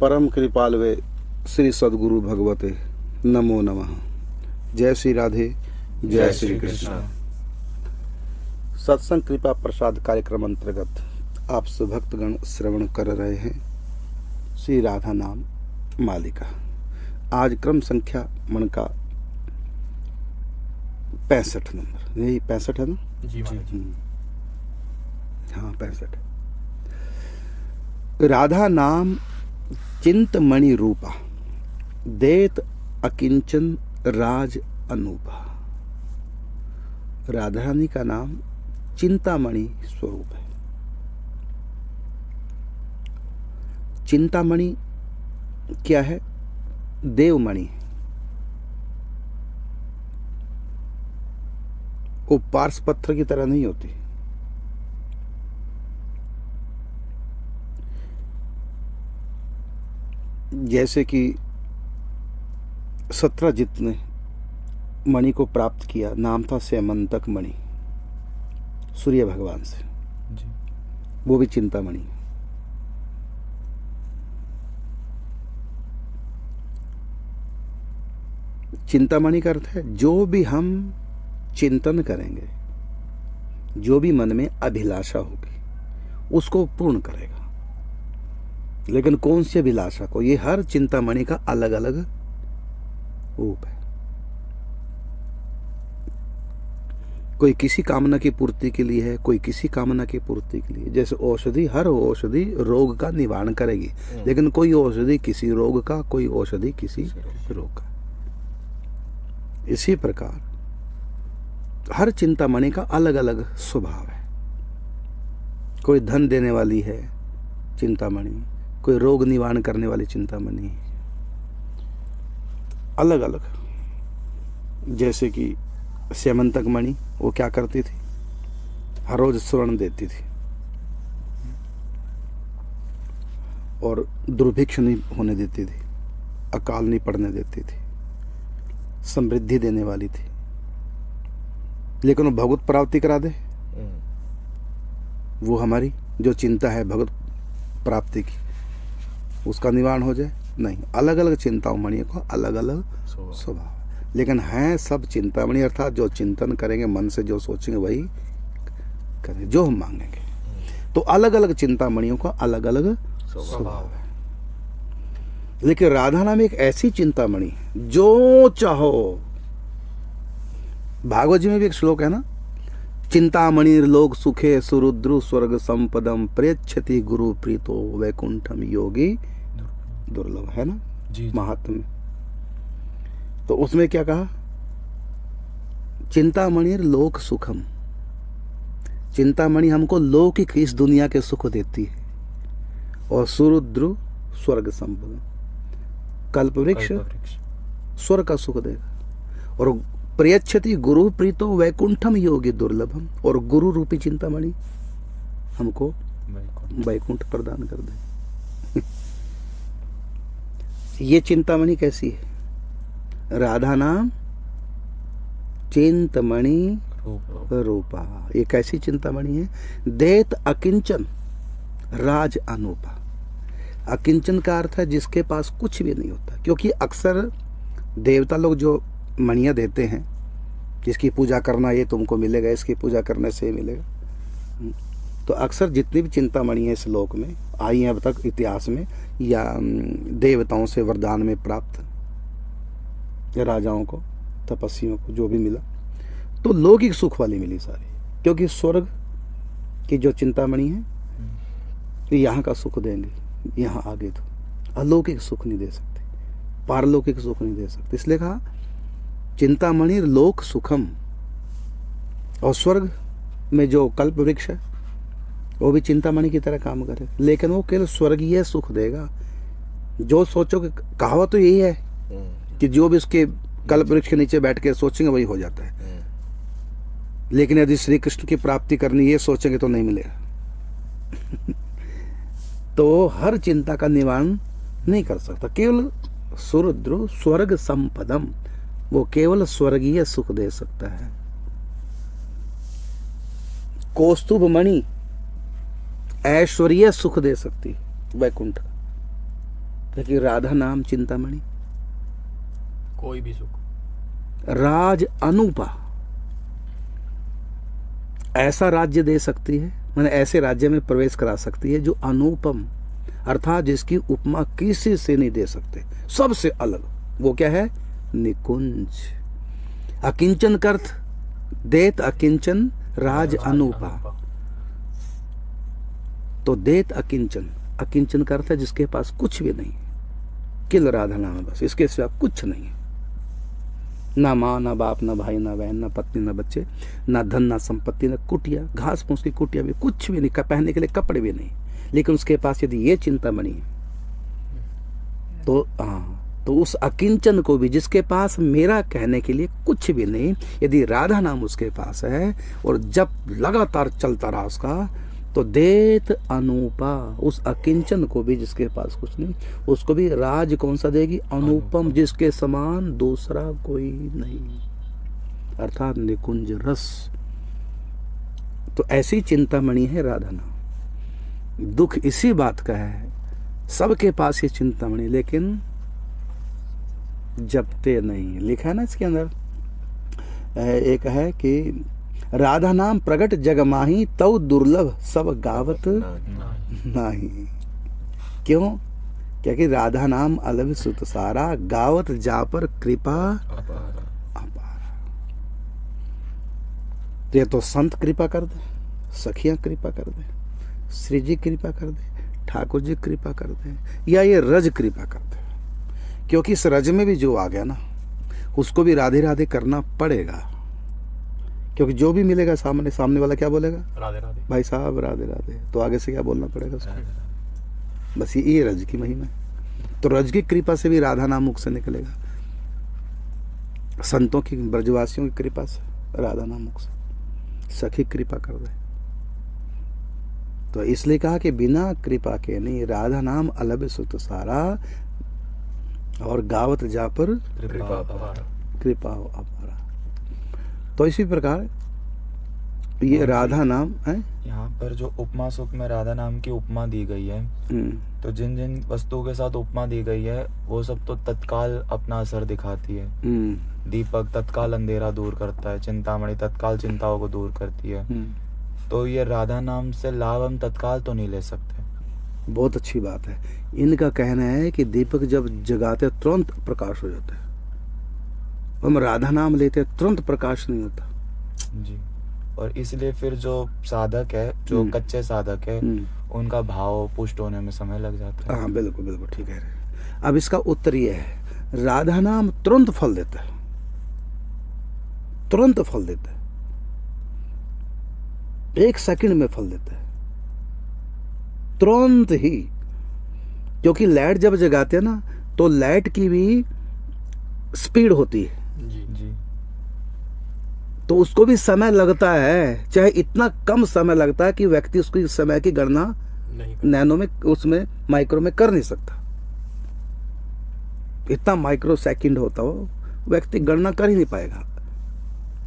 परम कृपालवे श्री सद्गुरु भगवते नमो नमः। जय श्री राधे, जय श्री कृष्ण। सत्संग कृपा प्रसाद कार्यक्रम अंतर्गत आप भक्तगण श्रवण कर रहे हैं श्री राधा नाम मालिका। आज क्रम संख्या मन का 65 नंबर, यही 65 है ना जी? हाँ 65। राधा नाम चिंतमणि रूपा, देत अकिंचन राज अनूपा। राधा रानी का नाम चिंतामणि स्वरूप है। चिंतामणि क्या है? देवमणि। वो पार्स पत्थर की तरह नहीं होती। जैसे कि 17 ने मणि को प्राप्त किया, नाम था स्यमंतक मणि, सूर्य भगवान से जी। वो भी चिंतामणि। चिंतामणि का अर्थ है जो भी हम चिंतन करेंगे, जो भी मन में अभिलाषा होगी उसको पूर्ण करेगा। लेकिन कौन सी अभिलाषा को? ये हर चिंतामणि का अलग अलग रूप है। कोई किसी कामना की पूर्ति के लिए है, कोई किसी कामना की पूर्ति के लिए। जैसे औषधि, हर औषधि रोग का निवारण करेगी, लेकिन कोई औषधि किसी रोग का, कोई औषधि किसी रोग का। इसी प्रकार हर चिंतामणि का अलग अलग स्वभाव है। कोई धन देने वाली है चिंतामणि, कोई रोग निवारण करने वाली चिंतामणि, अलग अलग। जैसे कि स्यमंतक मणि, वो क्या करती थी? हर रोज स्वर्ण देती थी और दुर्भिक्ष नहीं होने देती थी, अकाल नहीं पड़ने देती थी, समृद्धि देने वाली थी। लेकिन वो भगवत प्राप्ति करा दे, वो हमारी जो चिंता है भगवत प्राप्ति की, उसका निवारण हो जाए, नहीं। अलग अलग चिंतामणियों को अलग अलग स्वभाव, लेकिन हैं सब चिंतामणि। अर्थात जो चिंतन करेंगे, मन से जो सोचेंगे वही करेंगे, जो हम मांगेंगे। तो अलग अलग चिंतामणियों का अलग अलग स्वभाव है। लेकिन राधा नाम एक ऐसी चिंतामणि जो चाहो। भागवत जी में भी एक श्लोक है ना, चिंतामणि लोक सुखे सुरुद्रु स्वर्ग संपदम प्रेक्षति गुरु प्रीतो वैकुंठम योगी दुर्लभ, है ना जी। महात्म्य। तो उसमें क्या कहा? चिंतामणि लोक सुखम। चिंतामणि हमको लौकिक इस दुनिया के सुख देती है, और सुरुद्रु स्वर्ग संपदम, कल्प वृक्ष स्वर्ग का सुख देगा। और प्रियच्छति गुरु प्रीतो वैकुंठम योगी दुर्लभम, और गुरु रूपी चिंतामणि हमको वैकुंठ प्रदान कर दे। ये चिंतामणि कैसी है? राधा नाम चिंतमणि रूपा। ये कैसी चिंतामणि है? देत अकिंचन राज अनूपा। अकिंचन का अर्थ है जिसके पास कुछ भी नहीं होता। क्योंकि अक्सर देवता लोग जो मणियाँ देते हैं, इसकी पूजा करना ये तुमको मिलेगा, इसकी पूजा करने से मिलेगा। तो अक्सर जितनी भी चिंतामणि है इस लोक में आई हैं अब तक इतिहास में, या देवताओं से वरदान में प्राप्त, या राजाओं को, तपस्वियों को जो भी मिला, तो लौकिक सुख वाली मिली सारी। क्योंकि स्वर्ग की जो चिंतामणि है यहाँ का सुख देंगे, यहाँ आगे तो अलौकिक सुख नहीं दे सकते, पारलौकिक सुख नहीं दे सकते। इसलिए कहा चिंतामणि लोक सुखम। और स्वर्ग में जो कल्प वृक्ष है वो भी चिंतामणि की तरह काम करे, लेकिन वो केवल स्वर्गीय सुख देगा। जो सोचोगे, कहावत तो यही है कि जो भी उसके कल्प वृक्ष के नीचे बैठ के सोचेंगे वही हो जाता है। लेकिन यदि श्री कृष्ण की प्राप्ति करनी ये सोचेंगे तो नहीं मिलेगा। तो हर चिंता का निवारण नहीं कर सकता। केवल सुरुद्र स्वर्ग संपदम, वो केवल स्वर्गीय सुख दे सकता है। कौस्तुभ मणि ऐश्वर्य सुख दे सकती, वैकुंठ। देखिए राधा नाम चिंतामणि, कोई भी सुख। राज अनुपा, ऐसा राज्य दे सकती है, मैंने ऐसे राज्य में प्रवेश करा सकती है जो अनुपम, अर्थात जिसकी उपमा किसी से नहीं दे सकते, सबसे अलग। वो क्या है? निकुंज। अकिंचन का अर्थ देत अकिंचन राज अनुपा। तो देत अकिंचन, अकिंचन का अर्थ है जिसके पास कुछ भी नहीं, किल राधा नाम है बस, इसके सिवा कुछ नहीं है। ना माँ, ना बाप, ना भाई, ना बहन, ना पत्नी, ना बच्चे, ना धन, ना संपत्ति, ना कुटिया, घास फूस की कुटिया भी कुछ भी नहीं, पहनने के लिए कपड़े भी नहीं। लेकिन उसके पास यदि ये चिंतामणि है तो तो उस अकिंचन को भी, जिसके पास मेरा कहने के लिए कुछ भी नहीं, यदि राधा नाम उसके पास है और जब लगातार चलता रहा उसका, तो देत अनुपा, उस अकिंचन को भी, जिसके पास कुछ नहीं, उसको भी राज कौन सा देगी? अनुपम, जिसके समान दूसरा कोई नहीं, अर्थात निकुंज रस। तो ऐसी चिंतामणि है राधा नाम। दुख इसी बात का है, सबके पास ये चिंतामणि, लेकिन जपते नहीं। लिखा है ना इसके अंदर, एक है कि राधा नाम प्रगट जग माही, तव दुर्लभ सब गावत नाही। क्यों? क्योंकि राधा नाम अलग सुत सारा, गावत जा पर कृपा अपार। तो ये तो संत कृपा कर दे, सखियां कृपा कर दे, श्री जी कृपा कर दे, ठाकुर जी कृपा कर दे, या ये रज कृपा कर दे। क्योंकि इस रज में भी जो आ गया ना, उसको भी राधे राधे करना पड़ेगा। क्योंकि जो भी मिलेगा सामने वाला क्या बोलेगा? राधे राधे भाई साहब, राधे राधे। तो आगे से क्या बोलना पड़ेगा उसको? बस ये रज की महिमा है। तो रज की कृपा से भी राधा नाम मुख से निकलेगा, संतों की, ब्रजवासियों की कृपा से राधा नाम मुख से, सखी कृपा कर दे। तो इसलिए कहा कि बिना कृपा के नहीं, राधा नाम अलग सुत सारा, और गावत जा पर कृपा अपारा। तो इसी प्रकार ये राधा नाम है। यहाँ पर जो उपमा सुख में राधा नाम की उपमा दी गई है, तो जिन जिन वस्तुओं के साथ उपमा दी गई है वो सब तो तत्काल अपना असर दिखाती है। दीपक तत्काल अंधेरा दूर करता है, चिंतामणि तत्काल चिंताओं को दूर करती है। तो ये राधा नाम से लाभ हम तत्काल तो नहीं ले सकते। बहुत अच्छी बात है। इनका कहना है कि दीपक जब जगाते तुरंत प्रकाश हो जाता है, हम राधा नाम लेते तुरंत प्रकाश नहीं होता जी। और इसलिए फिर जो साधक है, जो कच्चे साधक है, उनका भाव पुष्ट होने में समय लग जाता है। हाँ बिल्कुल बिल्कुल ठीक है। अब इसका उत्तर यह है, राधा नाम तुरंत फल देता है, तुरंत फल देता है, 1 सेकंड में फल देता है, तुरंत ही। क्योंकि लाइट जब जगाते हैं ना, तो लाइट की भी स्पीड होती है जी। तो उसको भी समय लगता है, चाहे इतना कम समय लगता है कि व्यक्ति उसकी समय की गणना नैनो में, उसमें माइक्रो में कर नहीं सकता। इतना माइक्रो सेकंड होता हो, व्यक्ति गणना कर ही नहीं पाएगा।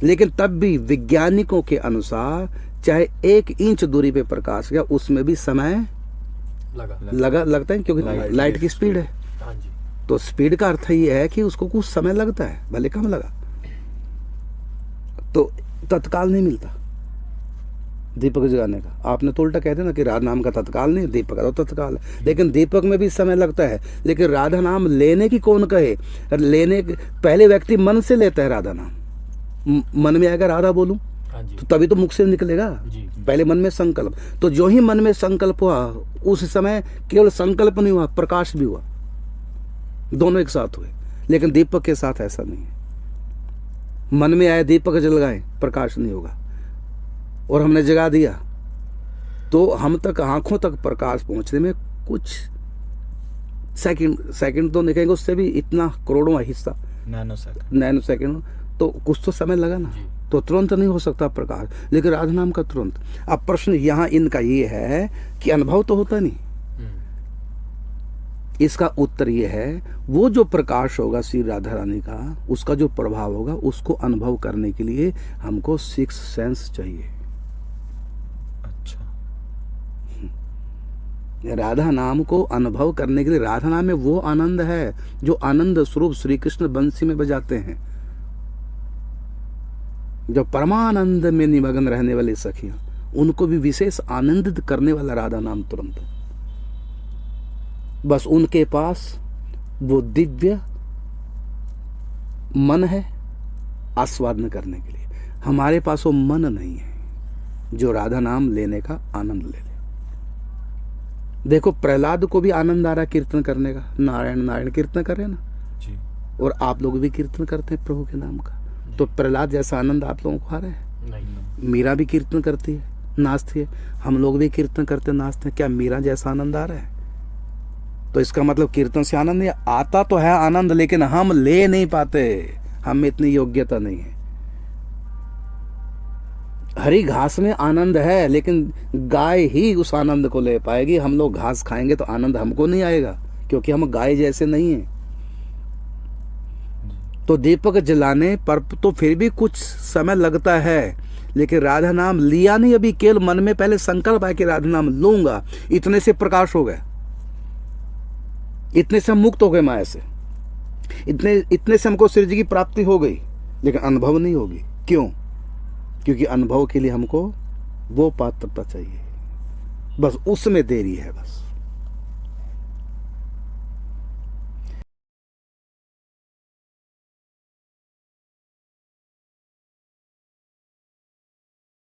लेकिन तब भी वैज्ञानिकों के अनुसार चाहे 1 इंच दूरी पे प्रकाश गया, उसमें भी समय लगता है, क्योंकि लाइट की स्पीड है। तो स्पीड का अर्थ ये है कि उसको कुछ समय लगता है, भले कम लगा। तो तत्काल नहीं मिलता दीपक जगाने का। आपने तो उल्टा कहते ना कि राधा नाम का तत्काल नहीं, दीपक का तो तत्काल है। लेकिन दीपक में भी समय लगता है। लेकिन राधा नाम लेने की कौन कहे? लेने पहले व्यक्ति मन से लेता है राधा नाम। मन में आएगा राधा बोलूं, तो तभी तो मुख से निकलेगा। पहले मन में संकल्प, तो जो ही मन में संकल्प हुआ, उस समय केवल संकल्प नहीं हुआ, प्रकाश भी हुआ, दोनों एक साथ हुए। लेकिन दीपक के साथ ऐसा नहीं है। मन में आए दीपक जल गए, प्रकाश नहीं होगा। और हमने जगा दिया तो हम तक, आंखों तक प्रकाश पहुंचने में कुछ सेकंड तो निकलेंगे, उससे भी इतना करोड़ों हिस्सा, नैनो सेकंड, तो कुछ तो समय लगा ना। तो तुरंत नहीं हो सकता प्रकाश, लेकिन राधा नाम का तुरंत। अब प्रश्न यहाँ इनका ये है कि अनुभव तो होता नहीं। इसका उत्तर ये है, वो जो प्रकाश होगा श्री राधा रानी का, उसका जो प्रभाव होगा, उसको अनुभव करने के लिए हमको 6 सेंस चाहिए। अच्छा। राधा नाम को अनुभव करने के लिए, राधा नाम में वो आनंद है जो आनंद स्वरूप श्री कृष्ण बंसी में बजाते हैं, जो परमानंद में निमग्न रहने वाली सखियां, उनको भी विशेष आनंदित करने वाला राधा नाम तुरंत। बस उनके पास वो दिव्य मन है आस्वादन करने के लिए। हमारे पास वो मन नहीं है जो राधा नाम लेने का आनंद ले ले। देखो प्रहलाद को भी आनंद आ रहा कीर्तन करने का, नारायण नारायण कीर्तन कर रहे हैं ना जी। और आप लोग भी कीर्तन करते हैं प्रभु के नाम का, तो प्रहलाद जैसा आनंद आप लोगों को आ रहा है? नहीं। मीरा भी कीर्तन करती है, नाचती है, हम लोग भी कीर्तन करते नाचते हैं, क्या मीरा जैसा आनंद आ रहा है? तो इसका मतलब कीर्तन से आनंद नहीं आता, तो है आनंद, लेकिन हम ले नहीं पाते, हम में इतनी योग्यता नहीं है। हरी घास में आनंद है, लेकिन गाय ही उस आनंद को ले पाएगी। हम लोग घास खाएंगे तो आनंद हमको नहीं आएगा, क्योंकि हम गाय जैसे नहीं हैं। तो दीपक जलाने पर तो फिर भी कुछ समय लगता है, लेकिन राधा नाम लिया नहीं अभी, केवल मन में पहले संकल्प है कि राधा नाम लूंगा, इतने से प्रकाश हो गया, इतने से हम मुक्त हो गए माया से, इतने से हमको श्री जी की प्राप्ति हो गई, लेकिन अनुभव नहीं होगी। क्यों? क्योंकि अनुभव के लिए हमको वो पात्रता चाहिए, बस उसमें देरी है बस।